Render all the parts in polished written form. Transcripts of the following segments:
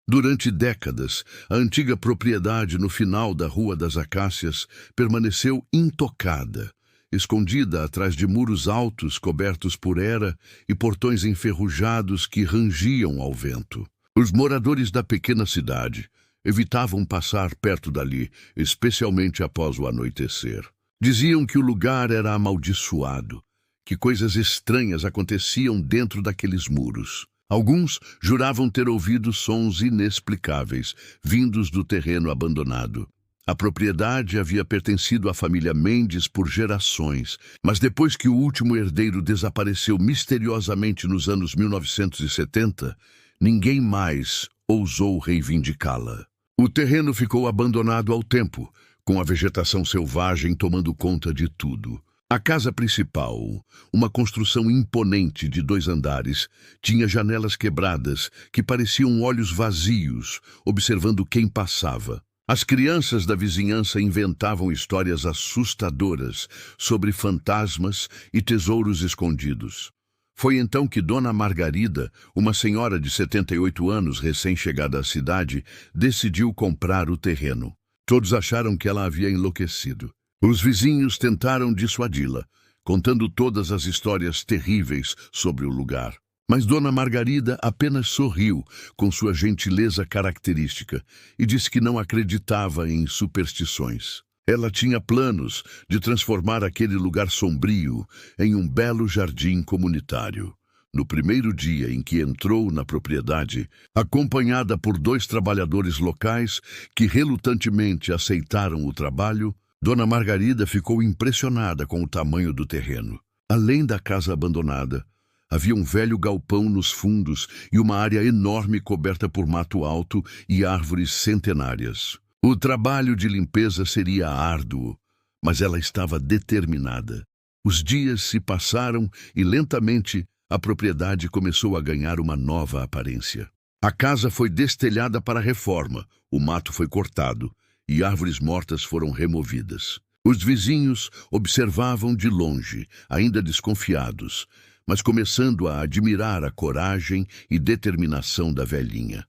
Durante décadas, a antiga propriedade no final da Rua das Acácias permaneceu intocada, escondida atrás de muros altos cobertos por era e portões enferrujados que rangiam ao vento. Os moradores da pequena cidade evitavam passar perto dali, especialmente após o anoitecer. Diziam que o lugar era amaldiçoado, que coisas estranhas aconteciam dentro daqueles muros. Alguns juravam ter ouvido sons inexplicáveis, vindos do terreno abandonado. A propriedade havia pertencido à família Mendes por gerações, mas depois que o último herdeiro desapareceu misteriosamente nos anos 1970, ninguém mais ousou reivindicá-la. O terreno ficou abandonado ao tempo, com a vegetação selvagem tomando conta de tudo. A casa principal, uma construção imponente de 2 andares, tinha janelas quebradas que pareciam olhos vazios, observando quem passava. As crianças da vizinhança inventavam histórias assustadoras sobre fantasmas e tesouros escondidos. Foi então que Dona Margarida, uma senhora de 78 anos recém-chegada à cidade, decidiu comprar o terreno. Todos acharam que ela havia enlouquecido. Os vizinhos tentaram dissuadi-la, contando todas as histórias terríveis sobre o lugar. Mas Dona Margarida apenas sorriu com sua gentileza característica e disse que não acreditava em superstições. Ela tinha planos de transformar aquele lugar sombrio em um belo jardim comunitário. No primeiro dia em que entrou na propriedade, acompanhada por 2 trabalhadores locais que relutantemente aceitaram o trabalho, Dona Margarida ficou impressionada com o tamanho do terreno. Além da casa abandonada, havia um velho galpão nos fundos e uma área enorme coberta por mato alto e árvores centenárias. O trabalho de limpeza seria árduo, mas ela estava determinada. Os dias se passaram e lentamente a propriedade começou a ganhar uma nova aparência. A casa foi destelhada para a reforma, o mato foi cortado e árvores mortas foram removidas. Os vizinhos observavam de longe, ainda desconfiados, mas começando a admirar a coragem e determinação da velhinha.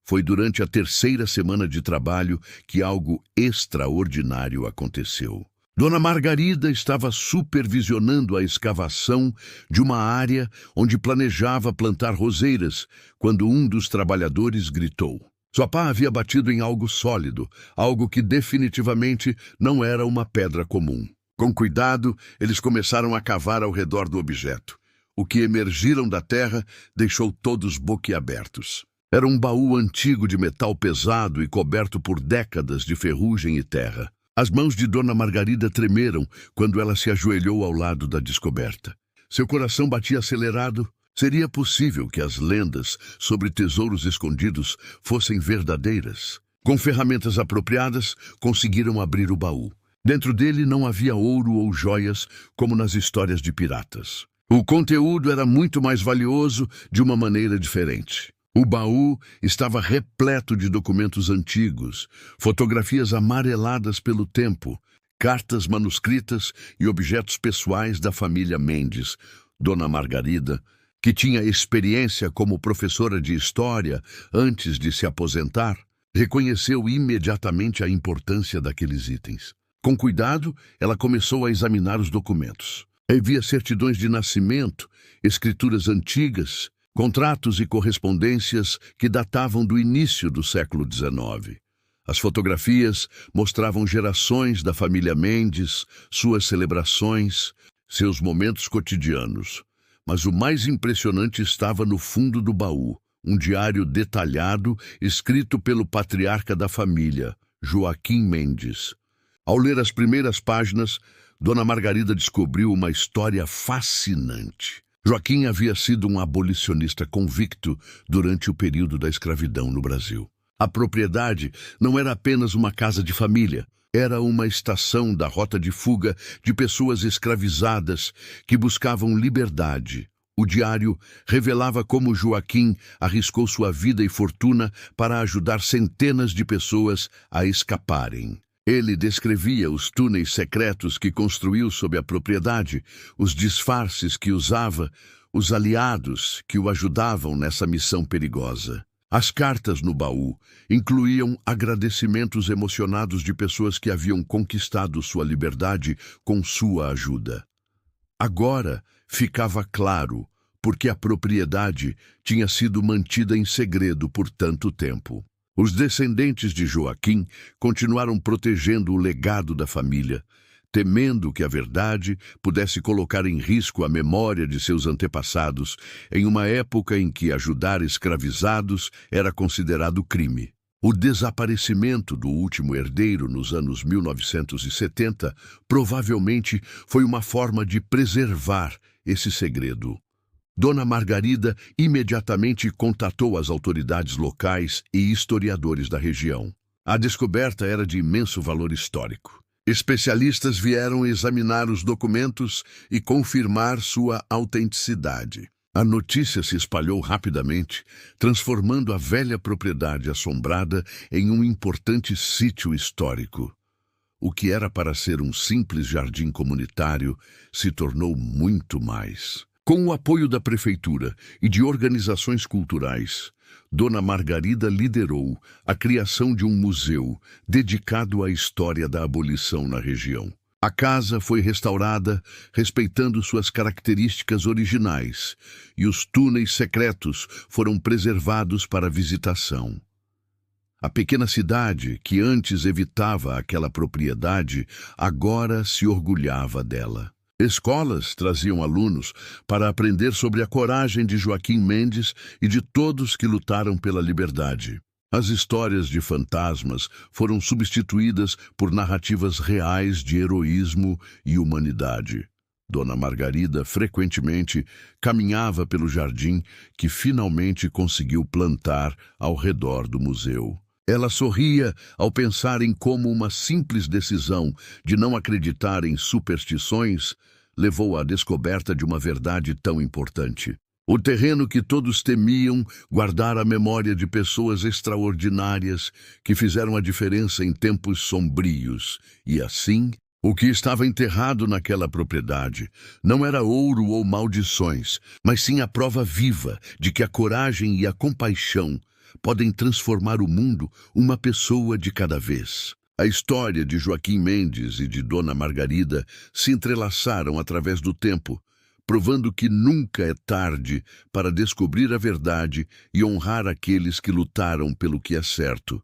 Foi durante a 3ª semana de trabalho que algo extraordinário aconteceu. Dona Margarida estava supervisionando a escavação de uma área onde planejava plantar roseiras, quando um dos trabalhadores gritou. Sua pá havia batido em algo sólido, algo que definitivamente não era uma pedra comum. Com cuidado, eles começaram a cavar ao redor do objeto. O que emergiram da terra deixou todos boquiabertos. Era um baú antigo de metal pesado e coberto por décadas de ferrugem e terra. As mãos de Dona Margarida tremeram quando ela se ajoelhou ao lado da descoberta. Seu coração batia acelerado. Seria possível que as lendas sobre tesouros escondidos fossem verdadeiras? Com ferramentas apropriadas, conseguiram abrir o baú. Dentro dele não havia ouro ou joias, como nas histórias de piratas. O conteúdo era muito mais valioso de uma maneira diferente. O baú estava repleto de documentos antigos, fotografias amareladas pelo tempo, cartas manuscritas e objetos pessoais da família Mendes. Dona Margarida, que tinha experiência como professora de história antes de se aposentar, reconheceu imediatamente a importância daqueles itens. Com cuidado, ela começou a examinar os documentos. Havia certidões de nascimento, escrituras antigas, contratos e correspondências que datavam do início do século XIX. As fotografias mostravam gerações da família Mendes, suas celebrações, seus momentos cotidianos. Mas o mais impressionante estava no fundo do baú, um diário detalhado escrito pelo patriarca da família, Joaquim Mendes. Ao ler as primeiras páginas, Dona Margarida descobriu uma história fascinante. Joaquim havia sido um abolicionista convicto durante o período da escravidão no Brasil. A propriedade não era apenas uma casa de família, era uma estação da rota de fuga de pessoas escravizadas que buscavam liberdade. O diário revelava como Joaquim arriscou sua vida e fortuna para ajudar centenas de pessoas a escaparem. Ele descrevia os túneis secretos que construiu sob a propriedade, os disfarces que usava, os aliados que o ajudavam nessa missão perigosa. As cartas no baú incluíam agradecimentos emocionados de pessoas que haviam conquistado sua liberdade com sua ajuda. Agora ficava claro porque a propriedade tinha sido mantida em segredo por tanto tempo. Os descendentes de Joaquim continuaram protegendo o legado da família, temendo que a verdade pudesse colocar em risco a memória de seus antepassados em uma época em que ajudar escravizados era considerado crime. O desaparecimento do último herdeiro nos anos 1970 provavelmente foi uma forma de preservar esse segredo. Dona Margarida imediatamente contatou as autoridades locais e historiadores da região. A descoberta era de imenso valor histórico. Especialistas vieram examinar os documentos e confirmar sua autenticidade. A notícia se espalhou rapidamente, transformando a velha propriedade assombrada em um importante sítio histórico. O que era para ser um simples jardim comunitário se tornou muito mais. Com o apoio da prefeitura e de organizações culturais, Dona Margarida liderou a criação de um museu dedicado à história da abolição na região. A casa foi restaurada respeitando suas características originais e os túneis secretos foram preservados para visitação. A pequena cidade, que antes evitava aquela propriedade, agora se orgulhava dela. Escolas traziam alunos para aprender sobre a coragem de Joaquim Mendes e de todos que lutaram pela liberdade. As histórias de fantasmas foram substituídas por narrativas reais de heroísmo e humanidade. Dona Margarida frequentemente caminhava pelo jardim que finalmente conseguiu plantar ao redor do museu. Ela sorria ao pensar em como uma simples decisão de não acreditar em superstições levou à descoberta de uma verdade tão importante. O terreno que todos temiam guardar a memória de pessoas extraordinárias que fizeram a diferença em tempos sombrios. E assim, o que estava enterrado naquela propriedade não era ouro ou maldições, mas sim a prova viva de que a coragem e a compaixão podem transformar o mundo uma pessoa de cada vez. A história de Joaquim Mendes e de Dona Margarida se entrelaçaram através do tempo, provando que nunca é tarde para descobrir a verdade e honrar aqueles que lutaram pelo que é certo.